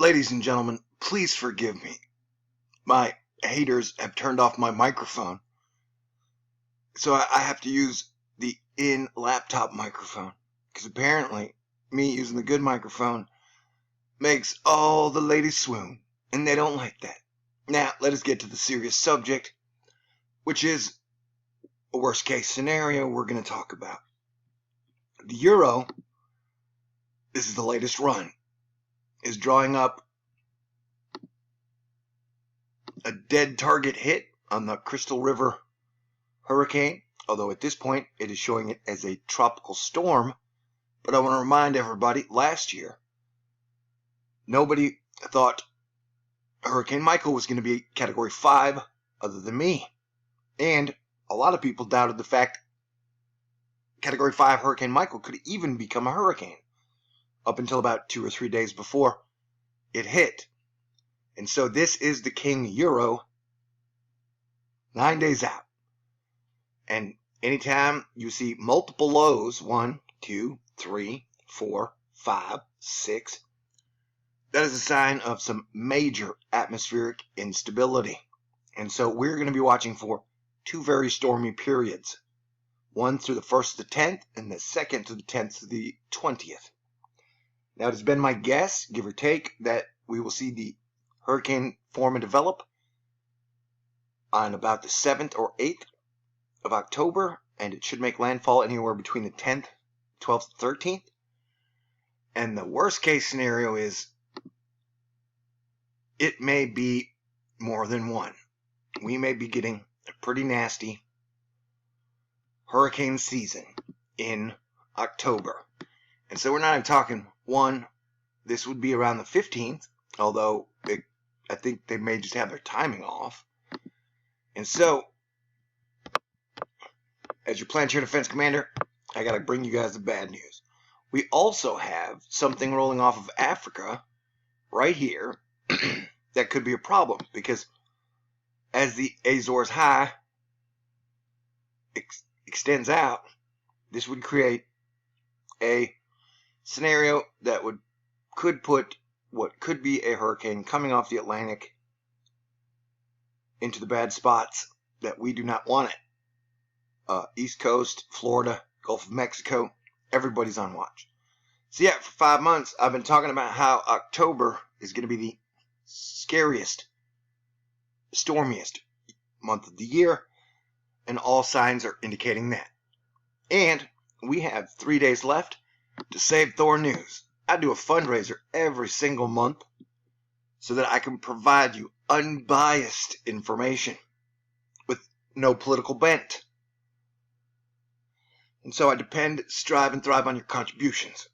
Ladies and gentlemen, please forgive me. My haters have turned off my microphone, so I have to use the in-laptop microphone, because apparently me using the good microphone makes all the ladies swoon, and they don't like that. Now, let us get to the serious subject, which is a worst-case scenario we're going to talk about. The euro, this is the latest run, is drawing up a dead target hit on the Crystal River hurricane, although at this point it is showing it as a tropical storm. But I want to remind everybody, last year, nobody thought Hurricane Michael was going to be Category 5 other than me. And a lot of people doubted the fact Category 5 Hurricane Michael could even become a hurricane up until about 2 or 3 days before it hit. And so this is the King Euro, 9 days out. And anytime you see multiple lows, 1, 2, 3, 4, 5, 6, that is a sign of some major atmospheric instability. And so we're going to be watching for 2 very stormy periods. One through the 1st to the 10th, and the 2nd to the 10th to the 20th. Now, it has been my guess, give or take, that we will see the hurricane form and develop on about the 7th or 8th of October, and it should make landfall anywhere between the 10th, 12th, 13th. And the worst case scenario is it may be more than one. We may be getting a pretty nasty hurricane season in October. And so we're not even talking one. This would be around the 15th, although I think they may just have their timing off. And so, as your Planetary Defense Commander, I got to bring you guys the bad news. We also have something rolling off of Africa right here that could be a problem, because as the Azores High extends out, this would create a scenario that could put what could be a hurricane coming off the Atlantic into the bad spots that we do not want it. East Coast, Florida, Gulf of Mexico, everybody's on watch. So yeah, for 5 months, I've been talking about how October is going to be the scariest, stormiest month of the year, and all signs are indicating that. And we have 3 days left to save THORnews. I do a fundraiser every single month so that I can provide you unbiased information with no political bent. And so I depend, strive, and thrive on your contributions.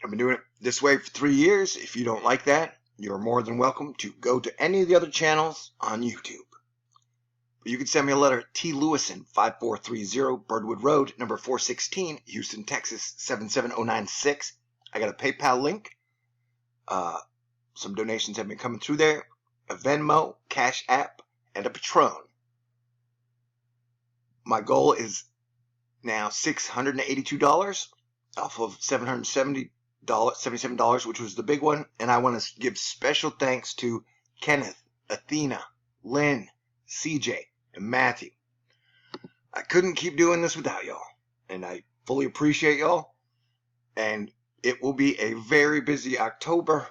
I've been doing it this way for 3 years. If you don't like that, you're more than welcome to go to any of the other channels on YouTube. But you can send me a letter at TLewison, 5430 Birdwood Road, number 416, Houston, Texas, 77096. I got a PayPal link. Some donations have been coming through there. A Venmo, CashApp, and a Patron. My goal is now $682 off of $777, which was the big one. And I want to give special thanks to Kenneth, Athena, Lynn, CJ, and Matthew. I couldn't keep doing this without y'all, and I fully appreciate y'all. And it will be a very busy October,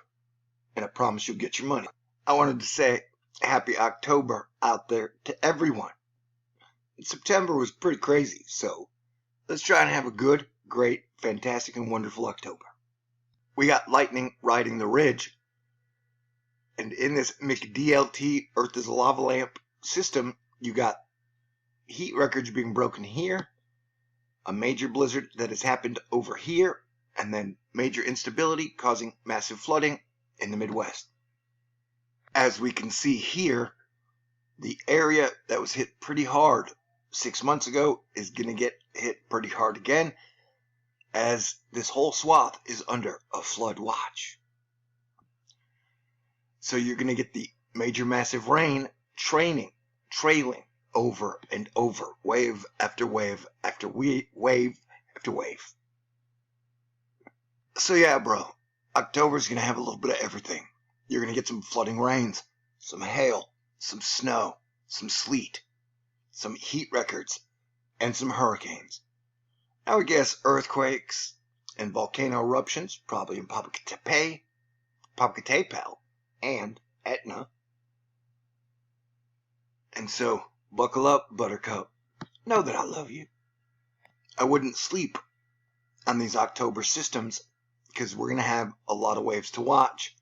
and I promise you'll get your money. I wanted to say happy October out there to everyone. September was pretty crazy, so let's try and have a good, great, fantastic, and wonderful October. We got lightning riding the ridge, and in this McDLT Earth is a Lava Lamp system, you got heat records being broken here, a major blizzard that has happened over here, and then major instability causing massive flooding in the Midwest. As we can see here, the area that was hit pretty hard 6 months ago is going to get hit pretty hard again, as this whole swath is under a flood watch. So you're going to get the major massive rain trailing over and over, wave after wave after wave after wave. So yeah, bro, October's going to have a little bit of everything. You're going to get some flooding rains, some hail, some snow, some sleet, some heat records, and some hurricanes. I would guess earthquakes and volcano eruptions, probably in Popocatépetl, and Etna. And so, buckle up, Buttercup. Know that I love you. I wouldn't sleep on these October systems because we're going to have a lot of waves to watch.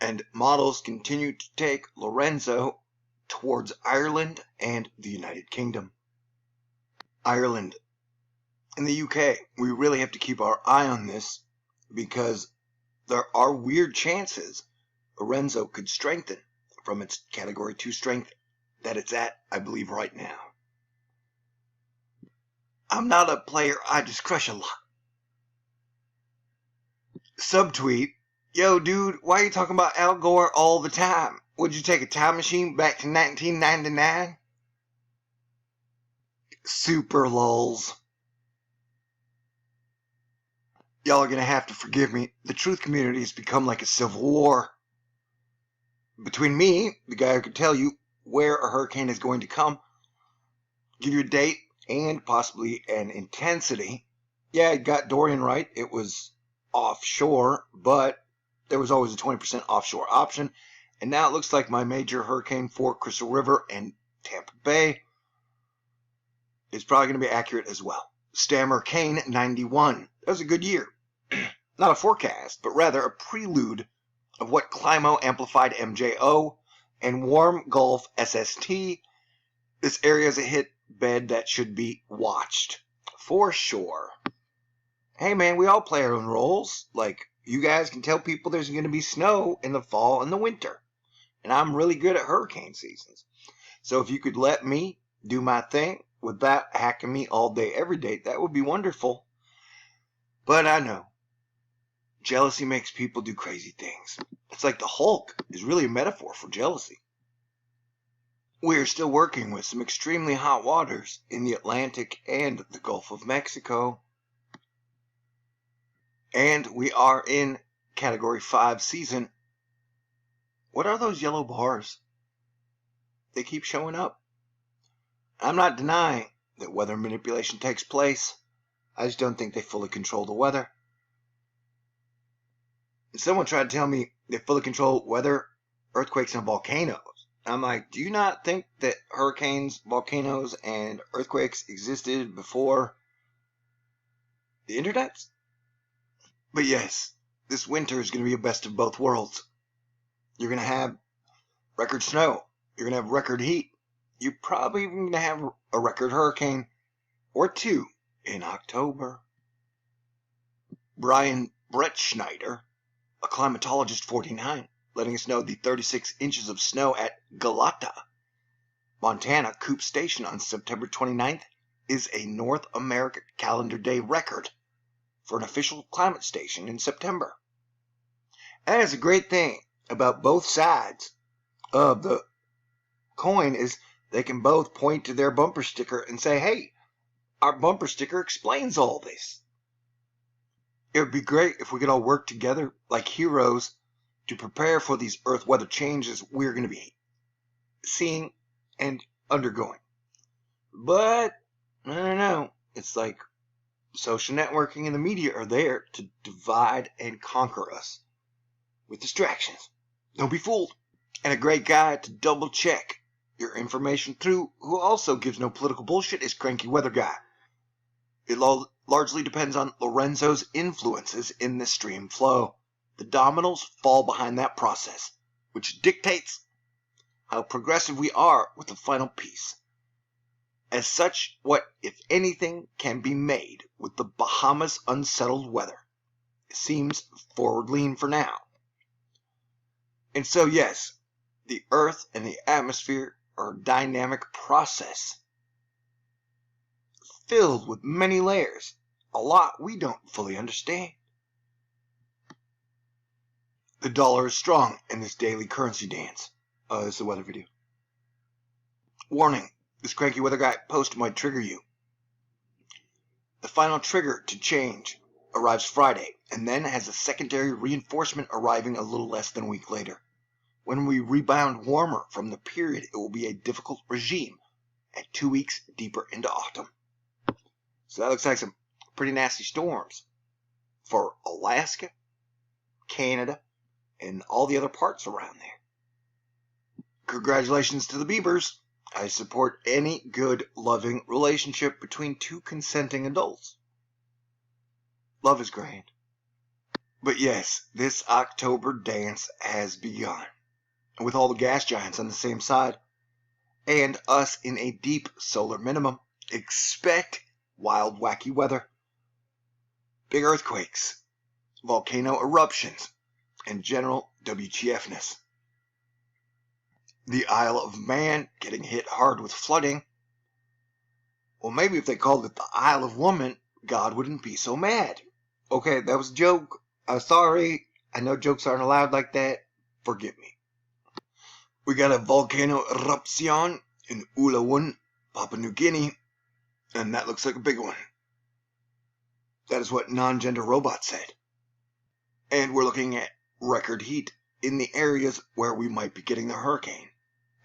And models continue to take Lorenzo towards Ireland and the United Kingdom. Ireland. In the UK, we really have to keep our eye on this because there are weird chances Lorenzo could strengthen from its Category 2 strength that it's at, I believe, right now. I'm not a player, I just crush a lot. Subtweet, yo dude, why are you talking about Al Gore all the time? Would you take a time machine back to 1999? Super lulz. Y'all are going to have to forgive me. The truth community has become like a civil war. Between me, the guy who can tell you where a hurricane is going to come, give you a date, and possibly an intensity. Yeah, I got Dorian right. It was offshore, but there was always a 20% offshore option. And now it looks like my major hurricane for Crystal River and Tampa Bay is probably going to be accurate as well. Stammer Kane 91. That was a good year. Not a forecast, but rather a prelude of what Climo amplified MJO and Warm Gulf SST. This area is a hit bed that should be watched for sure. Hey man, we all play our own roles. Like, you guys can tell people there's going to be snow in the fall and the winter. And I'm really good at hurricane seasons. So if you could let me do my thing without hacking me all day, every day, that would be wonderful. But I know. Jealousy makes people do crazy things. It's like the Hulk is really a metaphor for jealousy. We are still working with some extremely hot waters in the Atlantic and the Gulf of Mexico. And we are in Category 5 season. What are those yellow bars? They keep showing up. I'm not denying that weather manipulation takes place. I just don't think they fully control the weather. Someone tried to tell me they fully control weather, earthquakes, and volcanoes. I'm like, do you not think that hurricanes, volcanoes, and earthquakes existed before the internet? But yes, this winter is going to be a best of both worlds. You're going to have record snow. You're going to have record heat. You're probably even going to have a record hurricane or two in October. Brian Brettschneider, a climatologist 49, letting us know the 36 inches of snow at Galata, Montana, Coop Station on September 29th is a North America calendar day record for an official climate station in September. That is a great thing about both sides of the coin is they can both point to their bumper sticker and say, hey, our bumper sticker explains all this. It would be great if we could all work together like heroes to prepare for these earth weather changes we're going to be seeing and undergoing. But, I don't know, it's like social networking and the media are there to divide and conquer us with distractions. Don't be fooled. And a great guy to double check your information through, who also gives no political bullshit, is Cranky Weather Guy. It largely depends on Lorenzo's influences in the stream flow. The dominoes fall behind that process, which dictates how progressive we are with the final piece. As such, what, if anything, can be made with the Bahamas' unsettled weather? It seems forward lean for now. And so, yes, the Earth and the atmosphere are a dynamic process filled with many layers, a lot we don't fully understand. The dollar is strong in this daily currency dance. This is the weather video. Warning, this Cranky Weather Guy post might trigger you. The final trigger to change arrives Friday and then has a secondary reinforcement arriving a little less than a week later. When we rebound warmer from the period, it will be a difficult regime at 2 weeks deeper into autumn. So that looks like some pretty nasty storms for Alaska, Canada, and all the other parts around there. Congratulations to the Beavers. I support any good, loving relationship between two consenting adults. Love is grand. But yes, this October dance has begun. With all the gas giants on the same side, and us in a deep solar minimum, expect wild, wacky weather, big earthquakes, volcano eruptions, and general WTFness. The Isle of Man getting hit hard with flooding. Well, maybe if they called it the Isle of Woman, God wouldn't be so mad. Okay, that was a joke. I'm sorry. I know jokes aren't allowed like that. Forgive me. We got a volcano eruption in Ulawun, Papua New Guinea, and that looks like a big one. That is what non-gender robot said. And we're looking at record heat in the areas where we might be getting the hurricane.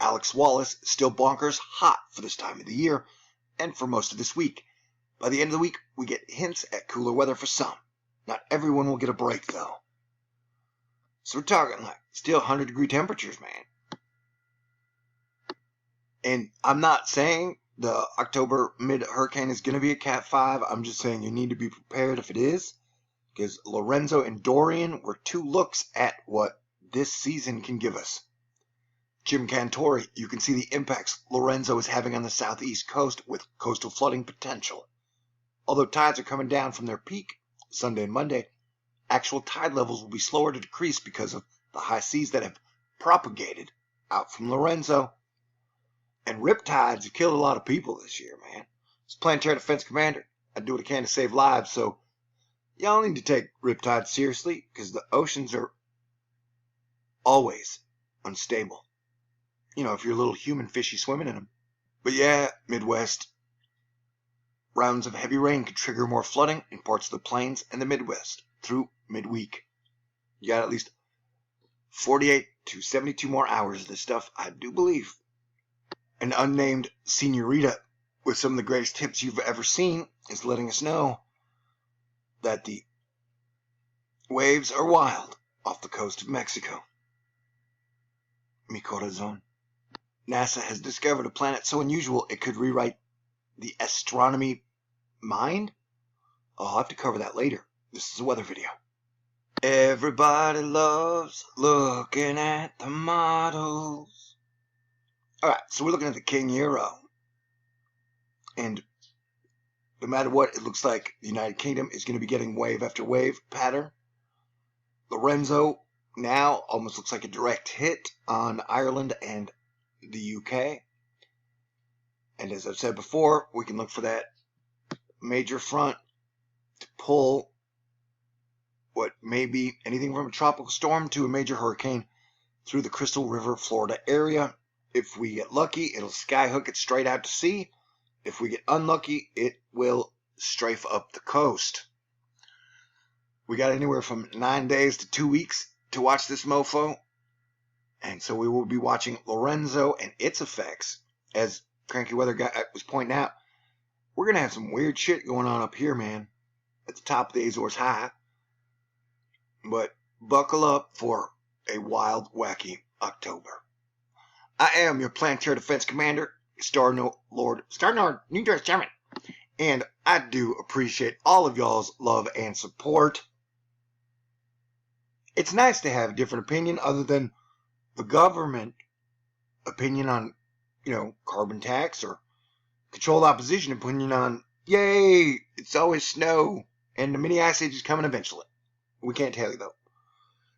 Alex Wallace still bonkers hot for this time of the year and for most of this week. By the end of the week, we get hints at cooler weather for some. Not everyone will get a break, though. So we're talking like still 100-degree temperatures, man. And I'm not saying the October mid-hurricane is going to be a Cat 5. I'm just saying you need to be prepared if it is. Because Lorenzo and Dorian were two looks at what this season can give us. Jim Cantori, you can see the impacts Lorenzo is having on the southeast coast with coastal flooding potential. Although tides are coming down from their peak Sunday and Monday, actual tide levels will be slower to decrease because of the high seas that have propagated out from Lorenzo. And riptides have killed a lot of people this year, man. As Planetary Defense Commander, I do what I can to save lives, so y'all need to take riptides seriously because the oceans are always unstable. You know, if you're a little human fishy swimming in them. But yeah, Midwest. Rounds of heavy rain could trigger more flooding in parts of the plains and the Midwest through midweek. You got at least 48 to 72 more hours of this stuff, I do believe. An unnamed senorita with some of the greatest tips you've ever seen is letting us know that the waves are wild off the coast of Mexico. Mi corazón. NASA has discovered a planet so unusual it could rewrite the astronomy mind. I'll have to cover that later. This is a weather video. Everybody loves looking at the models. Alright, so we're looking at the King Euro. And no matter what, it looks like the United Kingdom is going to be getting wave after wave pattern. Lorenzo now almost looks like a direct hit on Ireland and the UK. And as I've said before, we can look for that major front to pull what may be anything from a tropical storm to a major hurricane through the Crystal River, Florida area. If we get lucky, it'll skyhook it straight out to sea. If we get unlucky, it will strafe up the coast. We got anywhere from 9 days to 2 weeks to watch this mofo. And so we will be watching Lorenzo and its effects. As Cranky Weather Guy was pointing out, we're going to have some weird shit going on up here, man. At the top of the Azores High. But buckle up for a wild, wacky October. I am your Planetary Defense Commander, Star-Lord New Jersey Chairman. And I do appreciate all of y'all's love and support. It's nice to have a different opinion other than the government opinion on, carbon tax or controlled opposition opinion on, yay, it's always snow and the mini ice age is coming eventually. We can't tell you though.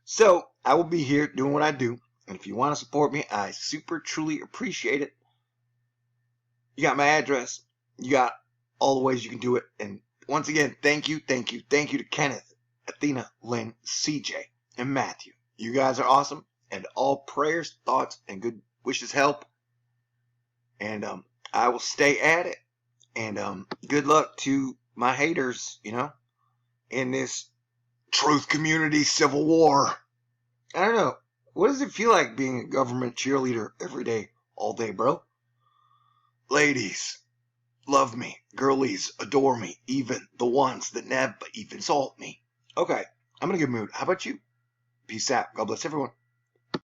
So I will be here doing what I do. And if you want to support me, I super truly appreciate it. You got my address. You got all the ways you can do it. And once again, thank you to Kenneth, Athena, Lynn, CJ, and Matthew. You guys are awesome. And all prayers, thoughts, and good wishes help. And I will stay at it. And good luck to my haters, in this Truth community civil war. I don't know. What does it feel like being a government cheerleader every day, all day, bro? Ladies, love me. Girlies, adore me. Even the ones that never even insult me. Okay, I'm in a good mood. How about you? Peace out. God bless everyone.